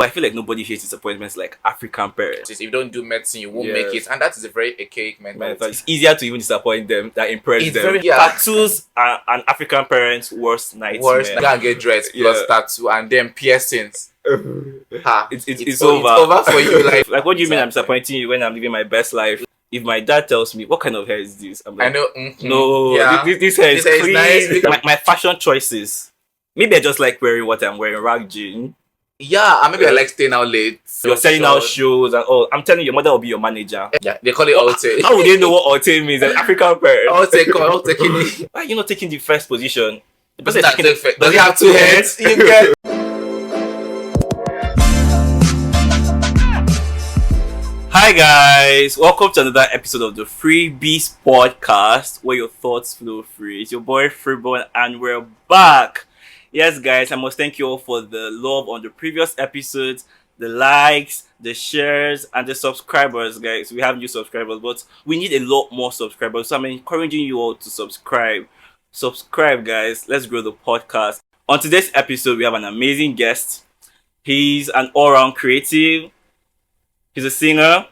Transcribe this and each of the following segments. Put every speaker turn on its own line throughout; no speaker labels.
But I feel like nobody hates disappointments like African parents.
If you don't do medicine, you won't make it, and that is a very archaic mentality.
It's easier to even disappoint them than impress them.
Very
Tattoos are an African parent's worst nightmare.
You can't get dressed plus tattoo and then piercings.
It's over.
It's over for you.
Like what do you mean I'm disappointing you when I'm living my best life? If my dad tells me, what kind of hair is this? I'm like,
I know.
No, this hair is clean.
Nice.
My fashion choices. Maybe I just like wearing what I'm wearing, rag jean.
Yeah, and maybe I like staying out late.
You're selling out shows and I'm telling you, your mother will be your manager.
Yeah, they call it Alte.
How would they know what Alte means? An African parent.
Alte.
Why are you not taking the first position? The
person does he have two heads? You get.
Hi guys, welcome to another episode of the Freebeast podcast, where your thoughts flow free. It's your boy Freeborn, and we're back. Yes, guys, I must thank you all for the love on the previous episodes, the likes, the shares, and the subscribers, guys. We have new subscribers, but we need a lot more subscribers, so I'm encouraging you all to subscribe. Subscribe, guys. Let's grow the podcast. On today's episode, we have an amazing guest. He's an all-round creative. He's a singer,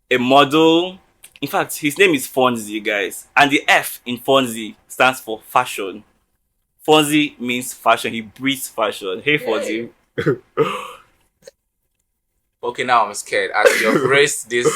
a model. In fact, his name is Fhonzi, guys. And the F in Fhonzi stands for fashion. Fhonzi means fashion. He breathes fashion. Hey, Fhonzi.
Okay, now I'm scared. As you've raised this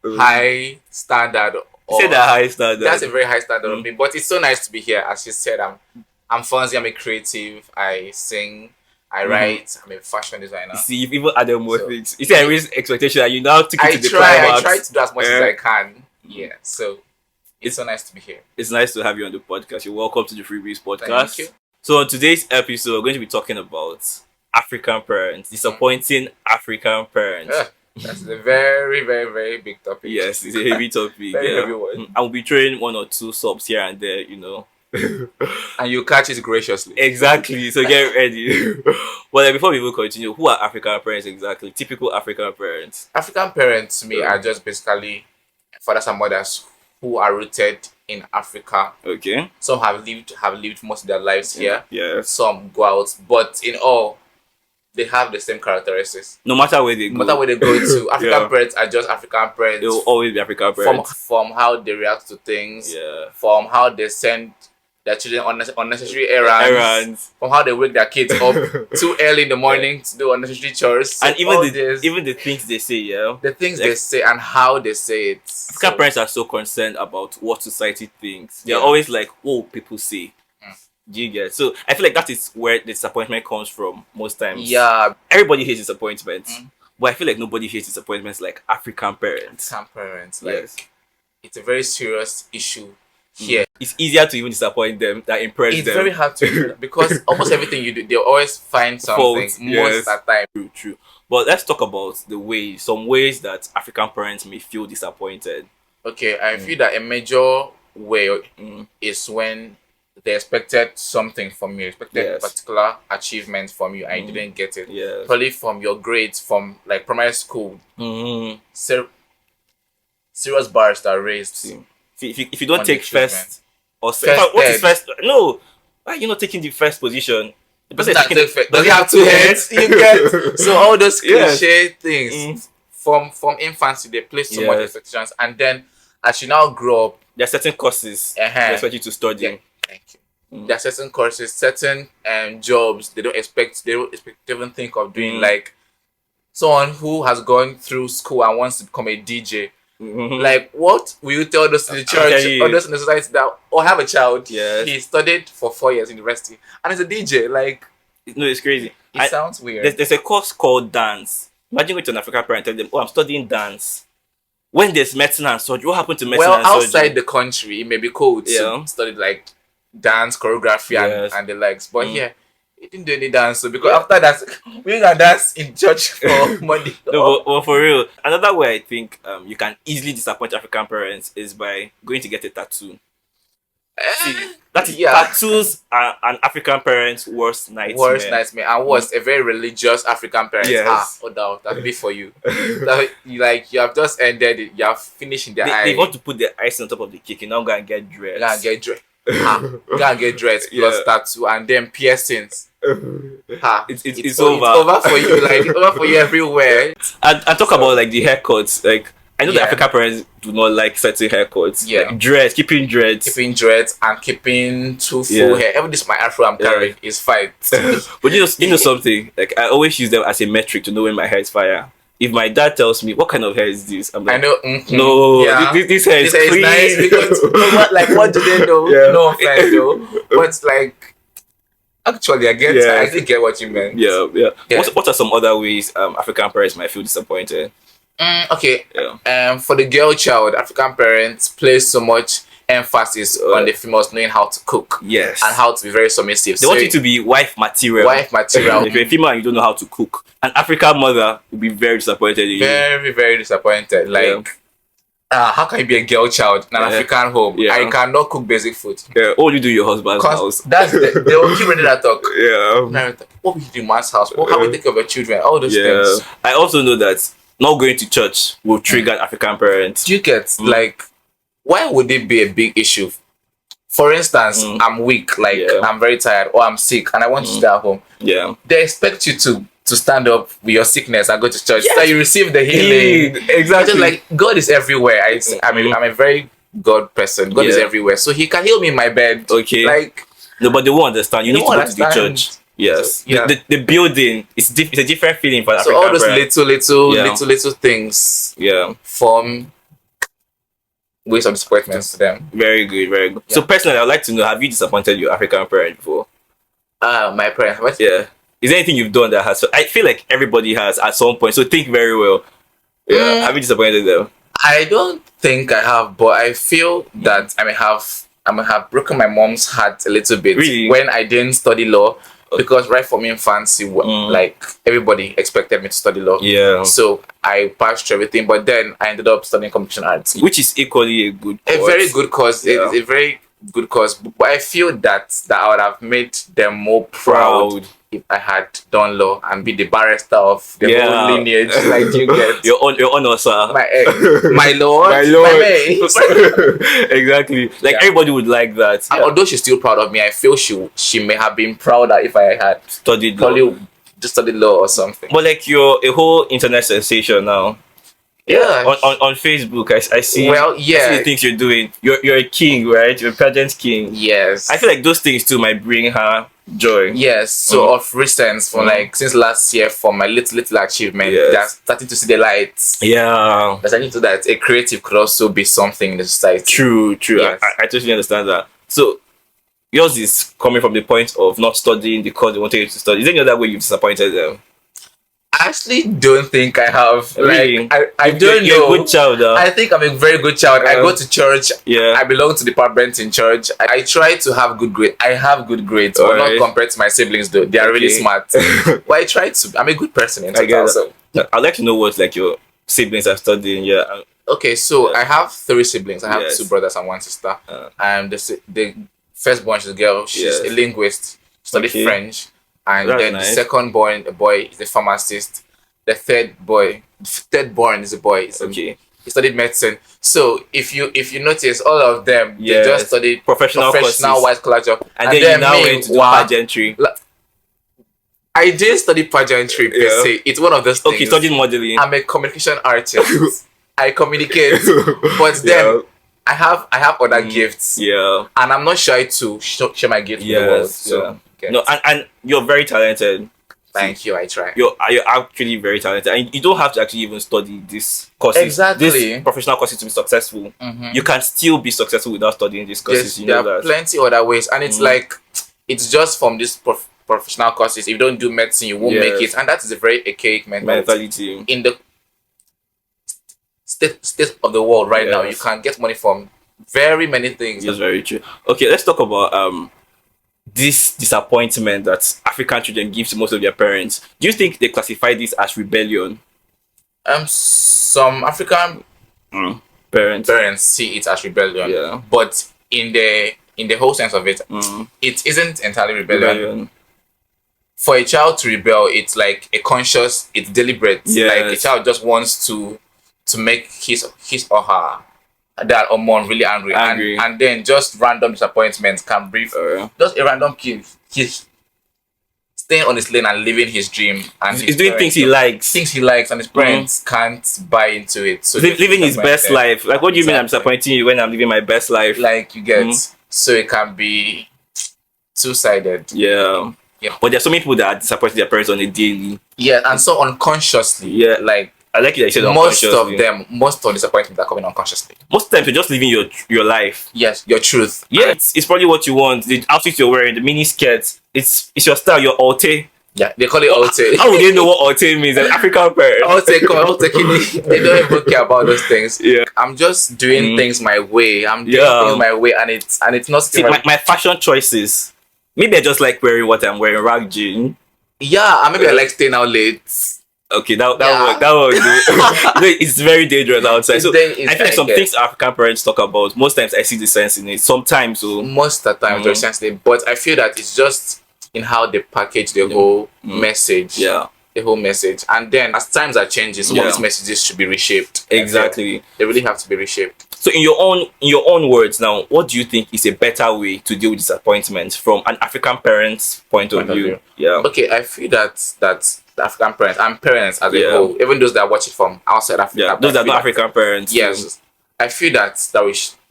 high standard.
Say that high standard.
That's a very high standard of me. But it's so nice to be here. As you said, I'm Fhonzi. I'm a creative. I sing. I write. I'm a fashion designer.
See, you've even added more things. You see, I raised expectation and you now took it to the climax.
I try to do as much as I can. Yeah, so it's so nice to be here.
It's nice to have you on the podcast. You're welcome to the Freebeast podcast.
Thank you.
So on today's episode, we're going to be talking about African parents, disappointing African parents.
That's a very, very, very big topic.
Yes, it's a heavy topic.
Heavy one.
I will be throwing one or two subs here and there,
And you catch it graciously.
Exactly. So get ready. Well, before we will continue, who are African parents exactly? Typical African parents.
African parents to me are just basically fathers and mothers who are rooted in Africa.
Okay.
Some have lived most of their lives here.
Yeah.
Some go out, but in all, they have the same characteristics.
No matter where they go.
No matter where they go to, African parents are just African parents.
They will always be African parents.
From how they react to things.
Yeah.
From how they send their children on unnecessary errands. From how they wake their kids up too early in the morning to do unnecessary chores.
And even the things they say,
the things they say and how they say it.
African parents are so concerned about what society thinks. They're always like, "Oh, people say." Do you get? So I feel like that is where the disappointment comes from most times.
Yeah.
Everybody hates disappointment, but I feel like nobody hates disappointments like African parents.
African parents,
yes.
It's a very serious issue. Here.
It's easier to even disappoint them than impress them.
It's very hard to because almost everything you do, they always find something most of the time.
True. But let's talk about some ways that African parents may feel disappointed.
Okay, I feel that a major way is when they expected something from you, expected particular achievement from you, and you didn't get it.
Yes.
Probably from your grades from like primary school. Serious bars that are raised.
See. If you don't take first or
what is
first? No, why are you not taking the first position? The person
does he have two heads? You get so all those cliche things from infancy they place so much expectations, and then as you now grow up,
there are certain courses they expect you to study.
Yeah, thank you. There are certain courses, certain jobs they don't expect. They don't even think of doing. Like someone who has gone through school and wants to become a DJ. Like, what will you tell those in the church or those in the society that have a child?
Yes.
He studied for 4 years in university and he's a DJ. Like,
no, it's crazy.
It sounds weird.
There's a course called dance. Imagine going to an African parent and tell them, "Oh, I'm studying dance." When there's medicine and surgery, what happened to medicine and surgery?
Well, outside the country, it may be cool to study like dance, choreography, and the likes. But here, he didn't do any dance. So because after that, we can dance in church for money.
No, but for real, another way I think you can easily disappoint African parents is by going to get a tattoo. See, tattoos are an African parent's worst nightmare.
And worse, a very religious African parent.
Yes.
That'll be for you. You have just ended it. You have finished in their eyes.
They want to put the ice on top of the cake. You now go and get dressed.
Go and get dreads plus tattoo and then piercings.
It's
over. It's over for you. Like it's over for you everywhere.
And talk about like the haircuts. Like I know that African parents do not like certain haircuts.
Yeah.
Like dreads, keeping dreads.
Keeping dreads and keeping too full hair. Even this my afro I'm carrying is fine.
But you know something? Like I always use them as a metric to know when my hair is fire. If my dad tells me what kind of hair is this, I'm like,
I know.
No, this hair is clean.
Nice because what do they know? No offense though. But like actually I actually get what you meant.
Yeah. What are some other ways African parents might feel disappointed?
Okay. Yeah. For the girl child, African parents place so much emphasis on the females knowing how to cook.
Yes.
And how to be very submissive.
They want you to be wife material. If you're a female and you don't know how to cook, an African mother will be very disappointed in you.
Very, very disappointed. Like, how can you be a girl child in an African home? I cannot cook basic food.
Yeah. All you do in your husband's house.
That's they will keep ready that talk.
Yeah.
What will you do in man's house? How will you take care of your children? All those things.
I also know that not going to church will trigger African parents.
Do you get like why would it be a big issue? For instance, I'm weak, like I'm very tired, or I'm sick, and I want to stay at home.
Yeah,
they expect you to stand up with your sickness and go to church, so you receive the healing.
Exactly.
Just like God is everywhere. I'm a very God person. God is everywhere, so He can heal me in my bed.
Okay,
like
no, but they won't understand. You need to go to the church. Yes,
so,
the building it's a different feeling for African
all those
parents.
little things. Form ways of disappointments to them.
Very good, very good. So personally, I'd like to know: have you disappointed your African parent before?
My parents. What?
Yeah. Is there anything you've done that has? So I feel like everybody has at some point. So think very well. Yeah. Have you disappointed them?
I don't think I have, but I feel that I may have broken my mom's heart a little bit when I didn't study law. Because right from infancy, like everybody expected me to study law. Yeah. So I passed through everything, but then I ended up studying communication arts,
which is equally a good course.
A very good course. It's a very good course. But I feel that I would have made them more proud if I had done law and be the barrister of the whole lineage. Like you get
your honor, sir.
My lord, my lord.
Exactly. Like everybody would like that.
And although she's still proud of me, I feel she may have been prouder if I had
studied law.
Just studied law or something.
But like you're a whole internet sensation now.
Yeah.
On Facebook, I see.
Well,
I see the things you're doing. You're a king, right? You're a pageant king.
Yes.
I feel like those things too might bring her joy.
Yes. So of recent, for like since last year, for my little achievement, they're starting to see the lights.
Yeah.
They're starting to that a creative could also be something in the society.
True. Yes. I totally understand that. So yours is coming from the point of not studying the course they wanted you to study. Is there any other way you've disappointed them?
I actually don't think I have.
Really?
Like, I don't know.
You're a good child.
I think I'm a very good child. I go to church. Yeah. I belong to the department in church. I try to have good grades. I have good grades, but not compared to my siblings though. They are really smart. But I try to. I'm a good person in total. So.
I'd like to know what like your siblings are studying. Yeah.
Okay, so I have 3 siblings. I have 2 brothers and 1 sister. And the firstborn is a girl. She's a linguist. Studied French. And then the second born, a boy, is a pharmacist. The third born is a boy. He studied medicine. So if you notice, all of them they just studied professional white collar job.
And then you now went to pageantry.
I didn't study pageantry per se. It's one of those things.
Okay, studied modeling.
I'm a communication artist. I communicate, but then I have other gifts. Yeah, and I'm not shy to share my gift with the world. So.
No, and you're very talented.
Thank you. I try.
You're actually very talented, and you don't have to actually even study this courses.
Exactly.
This professional courses to be successful. You can still be successful without studying these courses.
There are plenty other ways, and it's like it's just from this professional courses. If you don't do medicine, you won't make it, and that is a very archaic mentality. In the state of the world right now, you can get money from very many things.
That's very true. Okay, let's talk about this disappointment that African children give to most of their parents. Do you think they classify this as rebellion?
Some African
parents
see it as rebellion, but in the whole sense of it, it isn't entirely rebellion. For a child to rebel, it's like it's deliberate. Like a child just wants to make his or her that Omon really angry.
Angry.
And then just random disappointments can brief just a random kid. He's staying on his lane and living his dream, and
He's doing things he likes.
And his parents can't buy into it. So
living his best life. Like, what do you mean I'm
Exactly.
disappointing you when I'm living my best life?
Like, you get, so it can be two-sided.
Yeah.
Yeah.
But there's so many people that are disappointing their parents on a daily.
Yeah, and so unconsciously.
Yeah.
Like,
I like it that you said
most
unconsciously.
of them, most of disappointments are coming unconsciously.
Most times you're just living your life.
Yes, your truth.
Yeah, it's probably what you want. The outfit you're wearing, the mini skirts, it's your style, your alte.
Yeah, they call it Alte.
How would they know what alte means? An African parent.
Alte, they don't even care about those things.
Yeah.
I'm just doing things my way. I'm doing things my way, and it's not
See, my fashion choices. Maybe I just like wearing what I'm wearing, rag jean.
Yeah, and maybe I like staying out late.
Okay, that would do. It's very dangerous outside. So I feel like some things African parents talk about. Most times I see the sense in it. Sometimes, so
most of the time there's sense in it, but I feel that it's just in how they package the whole message.
Yeah.
The whole message, and then as times are changing, some of these messages should be reshaped.
Exactly,
they really have to be reshaped.
So in your own words now, what do you think is a better way to deal with disappointment from an African parent's point of view? Yeah.
Okay, I feel that the African parents and parents as a whole, even those that watch it from outside Africa,
those that are not African parents.
Yes, I feel that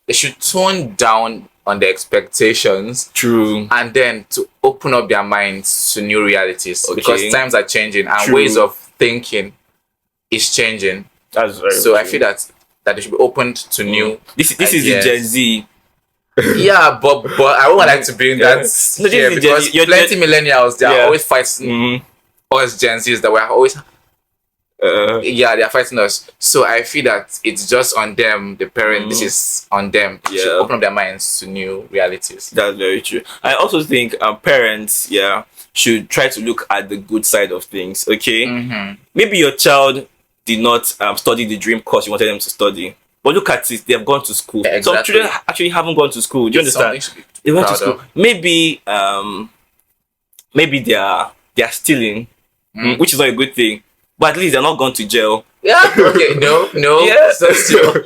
they should tone down on the expectations.
True.
And then to open up their minds to new realities, because times are changing and ways of thinking is changing.
That's very
so true. I feel that they should be opened to new.
This is the Gen Z.
Yeah, but I would like to bring that here because plenty millennials, they are always fighting us Gen Zs that we're always they are fighting us. So I feel that it's just on them, the parent. This is on them to open up their minds to new realities.
That's very true. I also think parents, should try to look at the good side of things. Okay, maybe your child did not study the dream course you wanted them to study, but look at it, they have gone to school. Yeah, exactly. Some children actually haven't gone to school. Do you understand? They went to school. Maybe they are stealing, which is not a good thing. But at least they're not gone to jail.
Yeah. Okay. No. Yeah.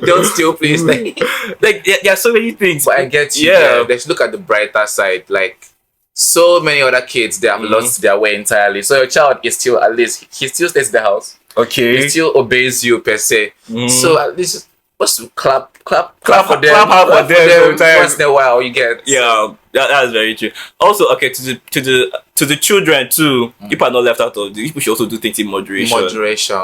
Don't steal, please.
Like there are so many things.
But I get you. Yeah. They should look at the brighter side. Like so many other kids, they have lost their way entirely. So your child is still, at least he still stays in the house.
Okay.
He still obeys you per se. So at least just clap for them.
Clap for them
once in a while. You get.
Yeah. That's very true. Also, okay, to the children too, people are not left out of this. People should also do things in moderation.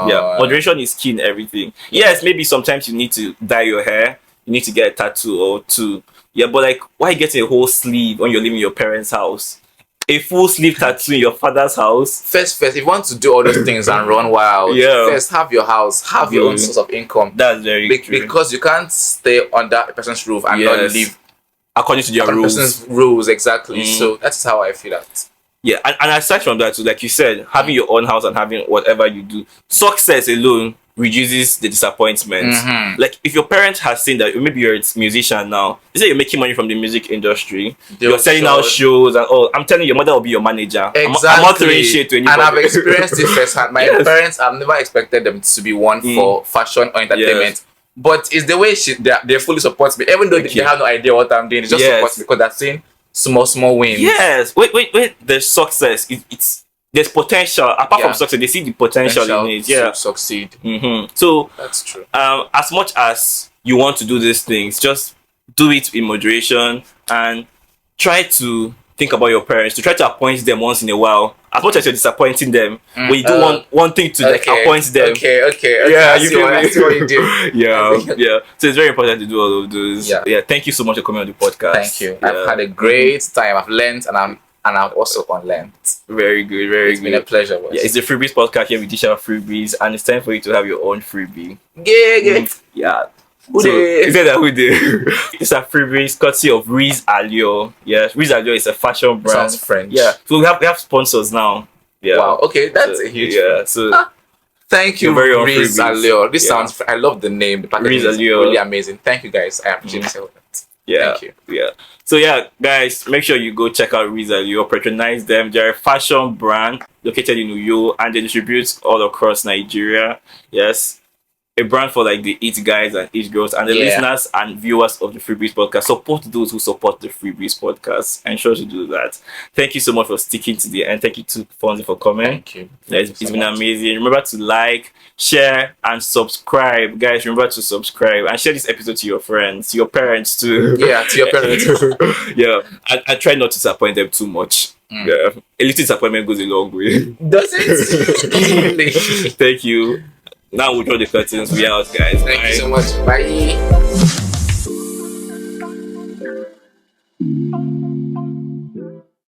Yeah, moderation is key in everything. Yes, maybe sometimes you need to dye your hair, you need to get a tattoo or two. Yeah, but like, why get a whole sleeve when you're living in your parents' house? A full sleeve tattoo in your father's house?
First, if you want to do all those things and run wild, first have your house, have your own source of income.
That's very true.
Because you can't stay under a person's roof and not live
according to their rules.
Person's rules, exactly. So that's how I feel that.
Yeah, and aside from that, too, like you said, having your own house and having whatever you do, success alone reduces the disappointment. Like if your parent has seen that maybe you're a musician now, they say you're making money from the music industry, you're selling out shows, and I'm telling you, your mother will be your manager.
Exactly.
I'm not throwing shit to anybody.
And I've experienced it firsthand. My parents, I've never expected them to be one for fashion or entertainment. But it's the way they fully support me, even though they have no idea what I'm doing. They just support me because they're seeing small wins.
Yes. Wait. There's success. It's there's potential. Apart from success, they see the potential in it. Yeah.
To succeed.
So
that's true.
As much as you want to do these things, just do it in moderation and try to think about your parents, to try to appoint them once in a while. As much as you're disappointing them, when you do one thing to like appoint them.
Okay.
Yeah,
I see what you do.
Yeah. So it's very important to do all of those. Yeah. Thank you so much for coming on the podcast.
Thank you. I've had a great time. I've learned and I've also unlearned.
Very good.
It's been a pleasure.
Yeah, it's the Freebies podcast here. We dish out freebies, and it's time for you to have your own freebie. Yeah. So, is that who did? It's a freebies courtesy of Riz Allure. Yes, Riz Allure is a fashion brand.
Sounds French.
Yeah. So we have sponsors now. Yeah.
Wow. Okay, that's a huge.
Yeah. So
thank you, Riz Allure. This sounds. I love the name. The packaging is really amazing. Thank you, guys. I appreciate it.
Yeah.
Thank you.
Yeah. So yeah, guys, make sure you go check out Riz Allure, patronize them. They're a fashion brand located in Uyo and they distribute all across Nigeria. Yes. a brand for like the it guys and it girls and the listeners and viewers of the Freebies podcast. Support those who support the Freebies podcast. Ensure to do that. Thank you so much for sticking to the end. Thank you to Fhonzi for coming.
Thank you.
It's been amazing. Remember to like, share, and subscribe. Guys, remember to subscribe and share this episode to your friends, your parents too.
Yeah, to your parents.
Yeah. I try not to disappoint them too much. Yeah. A little disappointment goes a long way.
Does it?
Thank you. Now we'll draw the curtains. We out, guys.
Thank you so much. Bye.